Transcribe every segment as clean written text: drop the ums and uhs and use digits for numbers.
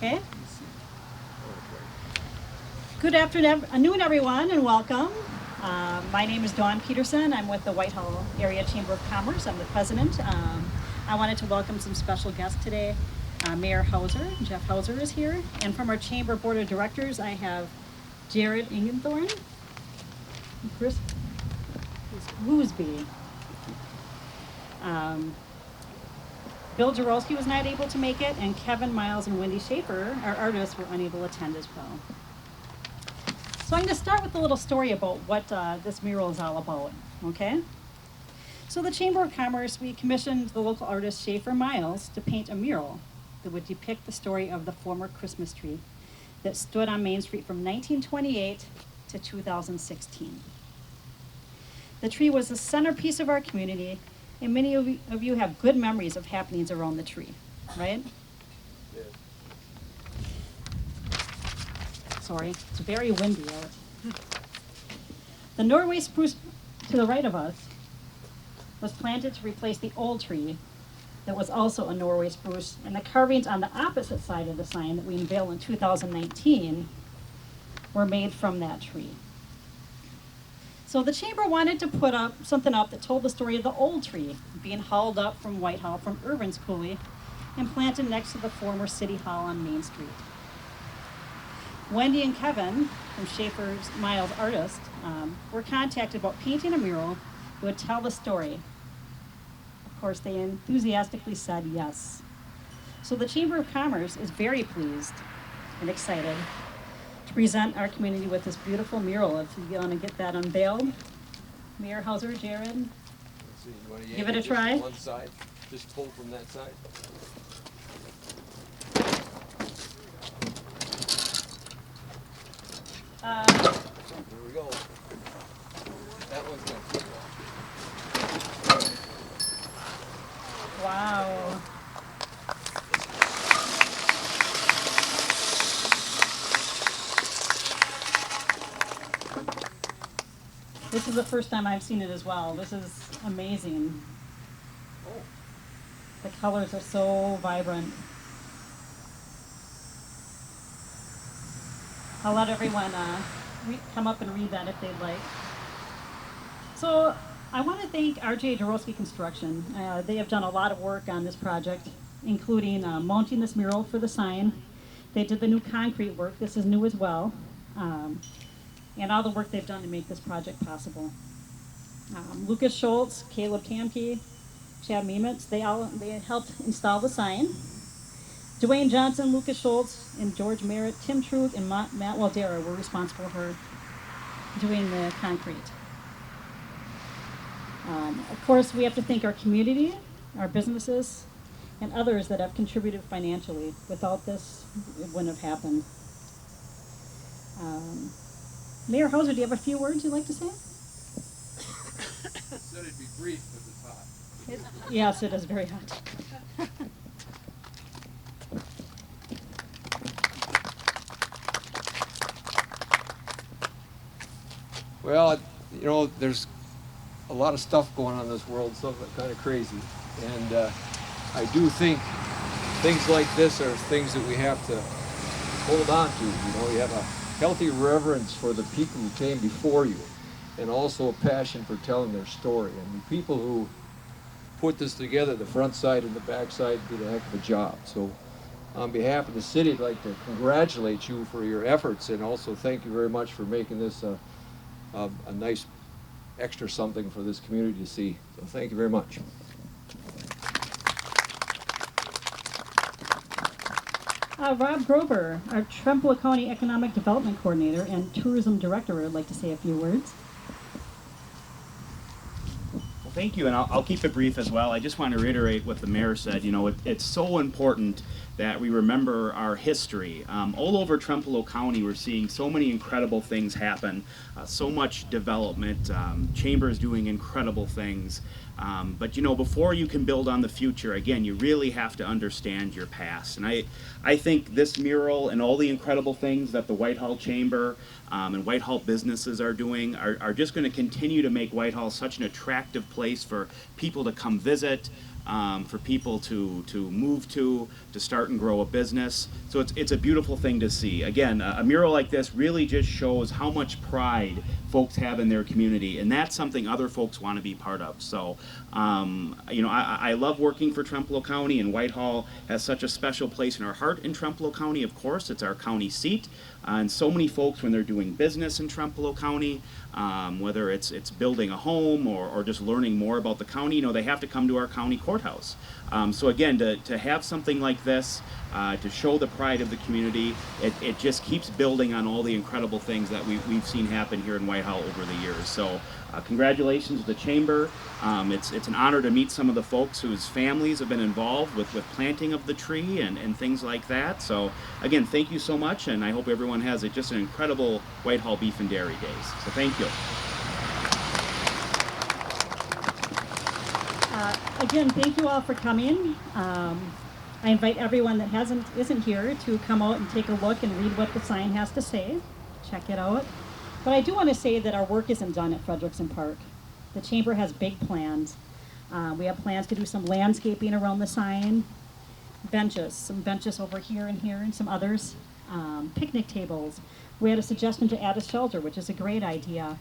Okay. Good afternoon, everyone, and welcome. My name is Dawn Peterson. I'm with the Whitehall Area Chamber of Commerce. I'm the president. I wanted to welcome some special guests today. Mayor Hauser, Jeff Hauser is here. And from our Chamber Board of Directors, I have Jared Ingenthorn, Chris Woosby. Bill Jarolski was not able to make it, and Kevin Miles and Wendy Schaefer, our artists, were unable to attend as well. So I'm going to start with a little story about what this mural is all about, okay? So the Chamber of Commerce, we commissioned the local artist Schaefer Miles to paint a mural that would depict the story of the former Christmas tree that stood on Main Street from 1928 to 2016. The tree was the centerpiece of our community, and many of you have good memories of happenings around the tree, right? Yeah. Sorry, it's very windy out. The Norway spruce to the right of us was planted to replace the old tree that was also a Norway spruce, and the carvings on the opposite side of the sign that we unveiled in 2019 were made from that tree. So the chamber wanted to put up something up that told the story of the old tree being hauled up from Whitehall from Irvin's Coulee and planted next to the former City Hall on Main Street. Wendy and Kevin from Schaefer's Miles Artist were contacted about painting a mural that would tell the story. Of course, they enthusiastically said yes. So the Chamber of Commerce is very pleased and excited to present our community with this beautiful mural. If you want to get that unveiled, Mayor Hauser, Jared, Let's see, you want to give it a try. One side, just pull from that side. Here we go. That one's going to flip off. Wow. This is the first time I've seen it as well. This is amazing. Oh. The colors are so vibrant. I'll let everyone come up and read that if they'd like. So I want to thank RJ Jarolski Construction. They have done a lot of work on this project, including mounting this mural for the sign. They did the new concrete work. This is new as well. And all the work they've done to make this project possible. Lucas Schultz, Caleb Tamke, Chad Memitz, they helped install the sign. Dwayne Johnson, Lucas Schultz, and George Merritt, Tim Trug, and Matt Waldera were responsible for doing the concrete. Of course, we have to thank our community, our businesses, and others that have contributed financially. Without this, it wouldn't have happened. Mayor Hauser, do you have a few words you'd like to say? Said it'd be brief because it's hot. Yes, it is very hot. Well, you know, there's a lot of stuff going on in this world, stuff that's kind of crazy. And I do think things like this are things that we have to hold on to. You know, you have a healthy reverence for the people who came before you, and also a passion for telling their story. And the people who put this together, the front side and the back side, did a heck of a job. So on behalf of the city, I'd like to congratulate you for your efforts, and also thank you very much for making this a nice extra something for this community to see. So thank you very much. Rob Grover, our Trempealeau County Economic Development Coordinator and Tourism Director, would like to say a few words. Well, thank you, and I'll keep it brief as well. I just want to reiterate what the mayor said. You know, it's so important that we remember our history. All over Trempealeau County, we're seeing so many incredible things happen, so much development. Chamber is doing incredible things. But you know, before you can build on the future, again, you really have to understand your past. And I think this mural and all the incredible things that the Whitehall Chamber and Whitehall businesses are doing are just going to continue to make Whitehall such an attractive place for people to come visit, for people to move to start and grow a business. So it's a beautiful thing to see. Again, a mural like this really just shows how much pride folks have in their community, and that's something other folks want to be part of. So, you know, I love working for Trempealeau County, and Whitehall has such a special place in our heart in Trempealeau County. Of course, it's our county seat, and so many folks, when they're doing business in Trempealeau County, whether it's building a home or just learning more about the county, you know, they have to come to our county courthouse. So again, to have something like this, to show the pride of the community, it just keeps building on all the incredible things that we've seen happen here in Whitehall over the years. So congratulations to the Chamber. It's an honor to meet some of the folks whose families have been involved with planting of the tree and things like that. So again, thank you so much, and I hope everyone has just an incredible Whitehall Beef and Dairy Days. So thank you. Again, thank you all for coming. I invite everyone that isn't here to come out and take a look and read what the sign has to say. Check it out. But I do want to say that our work isn't done at Fredrickson Park. The Chamber has big plans. We have plans to do some landscaping around the sign, some benches over here and some others, picnic tables. We had a suggestion to add a shelter, which is a great idea.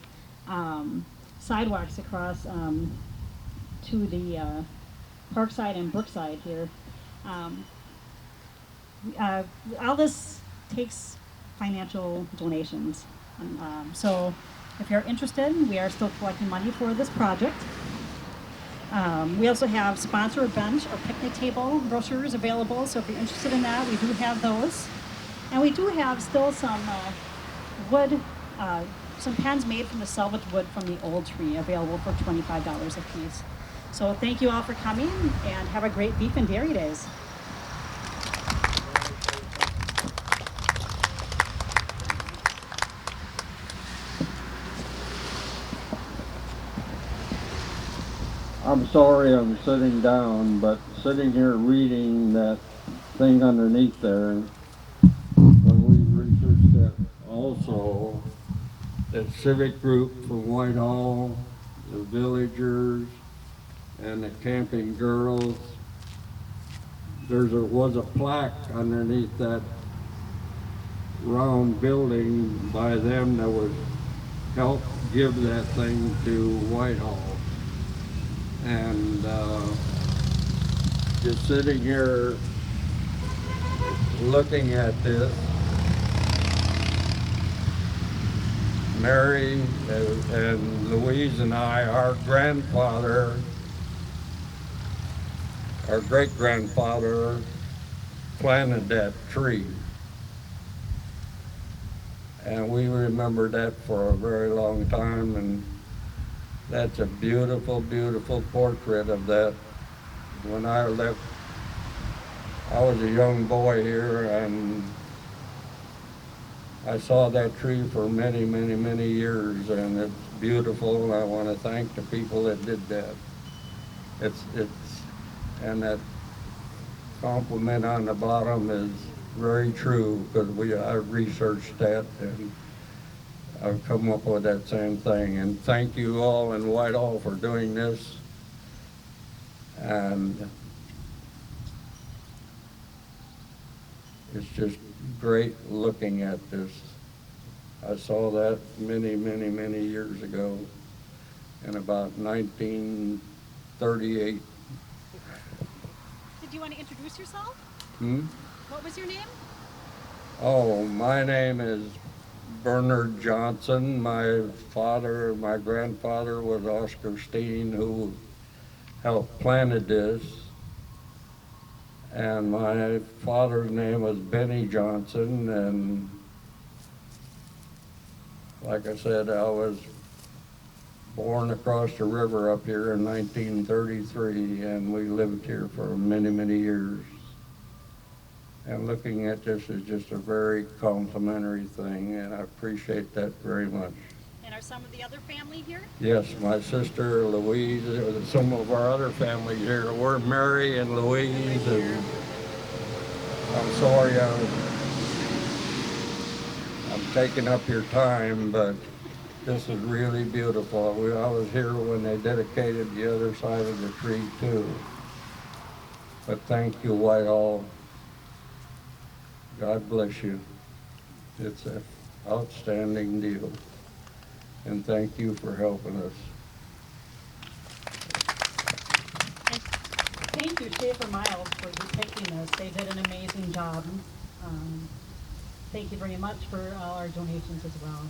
Sidewalks across to the Parkside and Brookside here. All this takes financial donations. So if you're interested, we are still collecting money for this project. We also have sponsor bench or picnic table brochures available, so if you're interested in that, we do have those. And we do have still some wood, some pens made from the salvage wood from the old tree available for $25 a piece. So thank you all for coming, and have a great Beef and Dairy Days. I'm sorry I'm sitting down, but sitting here reading that thing underneath there, when we researched that also, that civic group from Whitehall, the villagers, and the camping girls, was a plaque underneath that round building by them that would help give that thing to Whitehall. And just sitting here looking at this, Mary and Louise and I, our great-grandfather planted that tree. And we remember that for a very long time, and that's a beautiful, beautiful portrait of that. When I left, I was a young boy here, and I saw that tree for many, many, many years, and it's beautiful, and I want to thank the people that did that. And that compliment on the bottom is very true, because I researched that, and I've come up with that same thing. And thank you all in Whitehall for doing this. And it's just great looking at this. I saw that many, many, many years ago, in about 1938. Did you want to introduce yourself? What was your name? Oh, my name is Bernard Johnson. My grandfather was Oscar Steen, who helped planted this. And my father's name was Benny Johnson, and like I said, I was born across the river up here in 1933, and we lived here for many, many years. And looking at this is just a very complimentary thing, and I appreciate that very much. And are some of the other family here? Yes, my sister Louise, some of our other family here. We're Mary and Louise, and I'm sorry I'm taking up your time, but this is really beautiful. I was here when they dedicated the other side of the tree too. But thank you, Whitehall. God bless you. It's an outstanding deal. And thank you for helping us. Thank you, Schaefer Miles, for depicting this. They did an amazing job. Thank you very much for all our donations as well.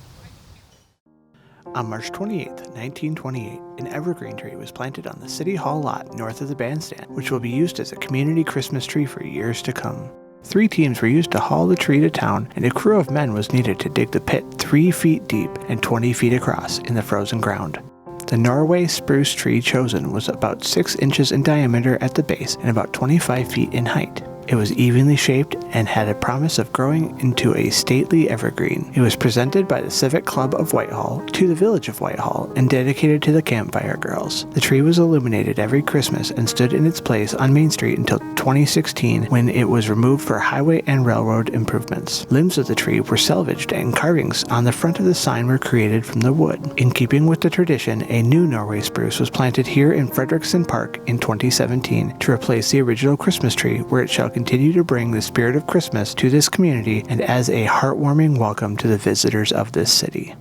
On March 28, 1928, an evergreen tree was planted on the City Hall lot north of the bandstand, which will be used as a community Christmas tree for years to come. 3 teams were used to haul the tree to town, and a crew of men was needed to dig the pit 3 feet deep and 20 feet across in the frozen ground. The Norway spruce tree chosen was about 6 inches in diameter at the base and about 25 feet in height. It was evenly shaped and had a promise of growing into a stately evergreen. It was presented by the Civic Club of Whitehall to the Village of Whitehall and dedicated to the Campfire Girls. The tree was illuminated every Christmas and stood in its place on Main Street until 2016, when it was removed for highway and railroad improvements. Limbs of the tree were salvaged and carvings on the front of the sign were created from the wood. In keeping with the tradition, a new Norway spruce was planted here in Fredrickson Park in 2017 to replace the original Christmas tree, where it shall continue to bring the spirit of Christmas to this community and as a heartwarming welcome to the visitors of this city.